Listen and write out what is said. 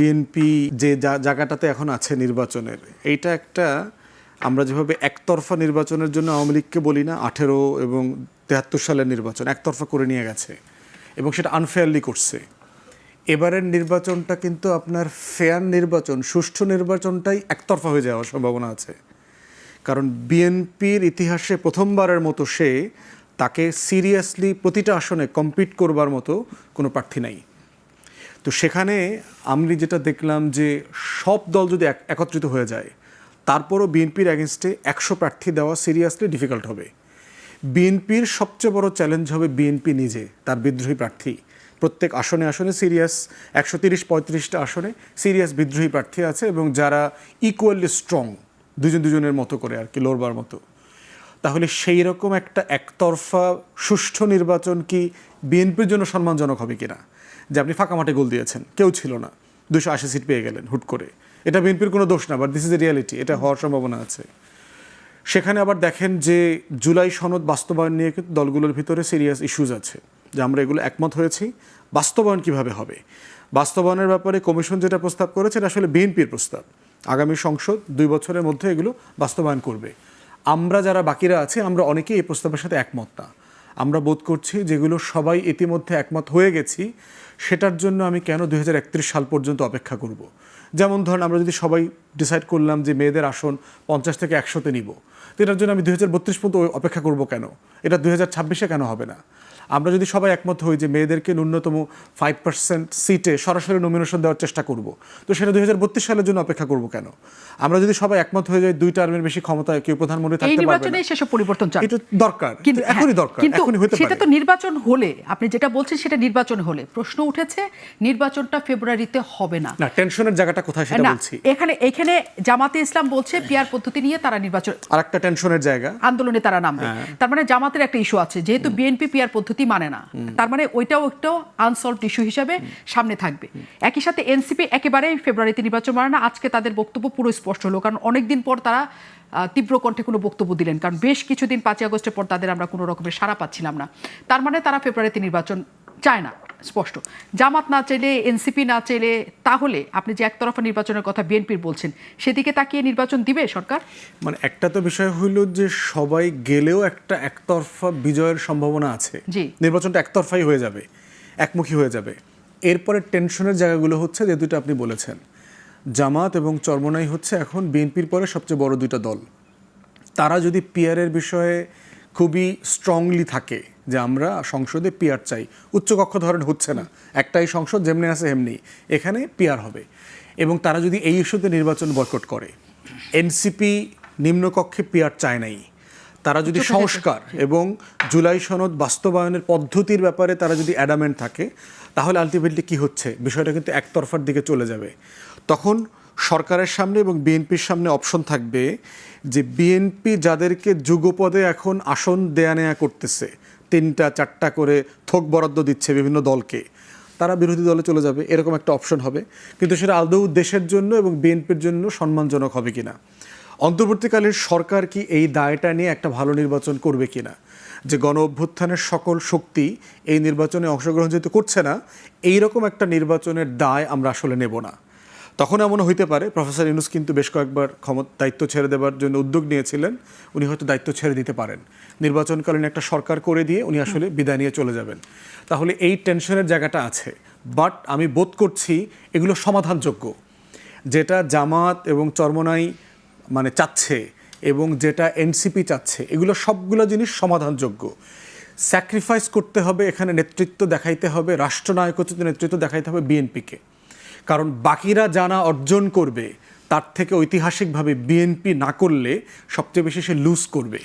BNP যে জায়গাটাতে এখন আছে নির্বাচনের, এইটা একটা আমরা যেভাবে একতরফা নির্বাচনের জন্য আওয়ামী লীগকে বলি না, 18 এবং 73 সালের নির্বাচন একতরফা করে নিয়ে গেছে এবং সেটা আনফেয়ারলি করছে। এবারের নির্বাচনটা কিন্তু আপনার ফেয়ার নির্বাচন, সুষ্ঠু নির্বাচনটাই একতরফা হয়ে যাওয়ার সম্ভাবনা আছে। কারণ বিএনপির ইতিহাসে প্রথমবারের মতো তাকে সিরিয়াসলি প্রতিটা আসনে কম্পিট করবার মতো কোনো প্রার্থী নাই। তো সেখানে আমি যেটা দেখলাম যে সব দল যদি একত্রিত হয়ে যায়, তারপরও বিএনপির এগেনস্টে 100 প্রার্থী দেওয়া সিরিয়াসলি ডিফিকাল্ট হবে। বিএনপির সবচেয়ে বড় চ্যালেঞ্জ হবে বিএনপি নিজে, তার বিদ্রোহী প্রার্থী। প্রত্যেক আসনে আসনে সিরিয়াস 130-35টা আসনে সিরিয়াস বিদ্রোহী প্রার্থী আছে এবং যারা ইকুয়ালি স্ট্রং, দুজনের মতো করে আর কি, লড়বার মতো। তাহলে সেই রকম একটা একতরফা সুষ্ঠু নির্বাচন কি বিএনপির জন্য সম্মানজনক হবে কিনা? যে আপনি ফাঁকা মাঠে গোল দিয়েছেন, কেউ ছিল না, 280 সিট পেয়ে গেলেন হুট করে, এটা বিএনপির কোনো দোষ না, but this is a reality, এটা হওয়ার সম্ভাবনা আছে। সেখানে আবার দেখেন যে জুলাই সনদ বাস্তবায়ন নিয়ে কিন্তু দলগুলোর ভিতরে সিরিয়াস ইস্যুজ আছে, যে আমরা এগুলো একমত হয়েছি, বাস্তবায়ন কিভাবে হবে। বাস্তবায়নের ব্যাপারে কমিশন যেটা প্রস্তাব করেছে এটা আসলে বিএনপির প্রস্তাব। আগামী সংসদ 2 বছরের মধ্যে এগুলো বাস্তবায়ন করবে। আমরা যারা বাকিরা আছি, আমরা অনেকেই এই প্রস্তাবের সাথে একমত না। আমরা বোধ করছি যেগুলো সবাই ইতিমধ্যে একমত হয়ে গেছি, সেটার জন্য আমি কেন 2031 সাল পর্যন্ত অপেক্ষা করব। যেমন ধরেন, আমরা যদি সবাই ডিসাইড করলাম যে মেয়েদের আসন 50 থেকে 100-তে নিব, তো এটার জন্য আমি 2032 পর্যন্ত অপেক্ষা করব কেন? এটা 2026-এ কেন হবে না? আমরা যদি সবাই একমত হই যে মেয়েদেরকে ন্যূনতম 5% সিটে সরাসরি নমিনেশন দেওয়ার চেষ্টা করব, তো সেটা 2032 সালের জন্য অপেক্ষা করব কেন? আমরা যদি সবাই একমত হয়ে যাই 2 টার্মের বেশি ক্ষমতায় কেউ প্রধানমন্ত্রী থাকতে পারবে না, সেসব পরিবর্তন চাই, এটা দরকার, কিন্তু এখনই দরকার, এখনই হতে পারে। সেটা তো নির্বাচন হলে, আপনি যেটা বলছেন সেটা নির্বাচন হলে, প্রশ্ন উঠেছে নির্বাচনটা ফেব্রুয়ারিতে হবে না। না, টেনশনের জায়গাটা কোথায় সেটা বলছি। এখানে জামাতে ইসলাম বলছে পিআর পদ্ধতি নিয়ে তারা নির্বাচন, আরেকটা টেনশনের জায়গা, আন্দোলনে তারা নামবে। তার মানে জামাতের একটা ইস্যু আছে, যেহেতু বিএনপি পিআর পদ্ধতি মানে না, তার মানে ওইটাও একটা আনসলভড ইস্যু হিসেবে সামনে থাকবে। একই সাথে এনসিপি একেবারেই ফেব্রুয়ারিতে নির্বাচন মানে না। আজকে তাদের বক্তব্য পুরো স্পষ্ট হলো, কারণ অনেকদিন পর তারা তীব্র কণ্ঠে কোনো বক্তব্য দিলেন, কারণ বেশ কিছুদিন 5 আগস্টের পর তাদের আমরা কোনো রকমের সাড়া পাচ্ছিলাম না। তার মানে তারা ফেব্রুয়ারিতে নির্বাচন চায় না, স্পষ্ট। জামাত না চাইলে, এনসিপি না চাইলে, তাহলে আপনি যে একতরফা নির্বাচনের কথা বিএনপির বলছেন, সেদিকে তাকিয়ে নির্বাচন দিবে সরকার? মানে একটা তো বিষয় হইল যে সবাই গেলেও একটা একতরফা বিজয়ের সম্ভাবনা আছে, নির্বাচনটা একতরফাই হয়ে যাবে, একমুখী হয়ে যাবে। এরপরে টেনশনের জায়গাগুলো হচ্ছে যে দুটো আপনি বলেছেন, জামাত এবং চরমোনাই হচ্ছে এখন বিএনপির পরে সবচেয়ে বড় 2টা দল। তারা যদি পিআরের বিষয়ে খুবই স্ট্রংলি থাকে যে আমরা সংসদে পিআর চাই, উচ্চকক্ষ ধরেন হচ্ছে না, একটাই সংসদ, যেমনি আছে এমনি, এখানে পিআর হবে, এবং তারা যদি এই ইস্যুতে নির্বাচন বয়কট করে, এনসিপি নিম্নকক্ষে পিআর চায় নাই, তারা যদি সংস্কার এবং জুলাই সনদ বাস্তবায়নের পদ্ধতির ব্যাপারে তারা যদি অ্যাডামেন্ট থাকে, তাহলে আলটিমেটলি কি হচ্ছে, বিষয়টা কিন্তু একতরফার দিকে চলে যাবে। তখন সরকারের সামনে এবং বিএনপির সামনে অপশন থাকবে যে বিএনপি যাদেরকে যুগপদে এখন আসন দেয়া নেয়া করতেছে, 3টা-4টা করে থোক বরাদ্দ দিচ্ছে বিভিন্ন দলকে, তারা বিরোধী দলে চলে যাবে, এরকম একটা অপশন হবে। কিন্তু সেটা আদৌ দেশের জন্য এবং বিএনপির জন্য সম্মানজনক হবে কিনা, অন্তর্বর্তীকালীন সরকার কি এই দায়টা নিয়ে একটা ভালো নির্বাচন করবে কিনা, যে গণ অভ্যুত্থানের সকল শক্তি এই নির্বাচনে অংশগ্রহণ যেহেতু করছে না, এইরকম একটা নির্বাচনের দায় আমরা আসলে নেব না। তখন এমন হইতে পারে, প্রফেসর ইউনূস কিন্তু বেশ কয়েকবার দায়িত্ব ছেড়ে দেওয়ার জন্য উদ্যোগ নিয়েছিলেন, উনি হয়তো দায়িত্ব ছেড়ে দিতে পারেন, নির্বাচনকালীন একটা সরকার করে দিয়ে উনি আসলে বিদায় নিয়ে চলে যাবেন। তাহলে এই টেনশনের জায়গাটা আছে, বাট আমি বোধ করছি এগুলো সমাধানযোগ্য। যেটা জামাত এবং চরমোনাই মানে চাচ্ছে এবং যেটা এনসিপি চাচ্ছে, এগুলো সবগুলো জিনিস সমাধানযোগ্য। স্যাক্রিফাইস করতে হবে, এখানে নেতৃত্ব দেখাইতে হবে, রাষ্ট্রনায়কোচিত নেতৃত্ব দেখাইতে হবে বিএনপিকে, কারণ বাকিরা জানা অর্জন করবে তার থেকে ঐতিহাসিকভাবে বিএনপি না করলে সবচেয়ে বেশি সে লুজ করবে।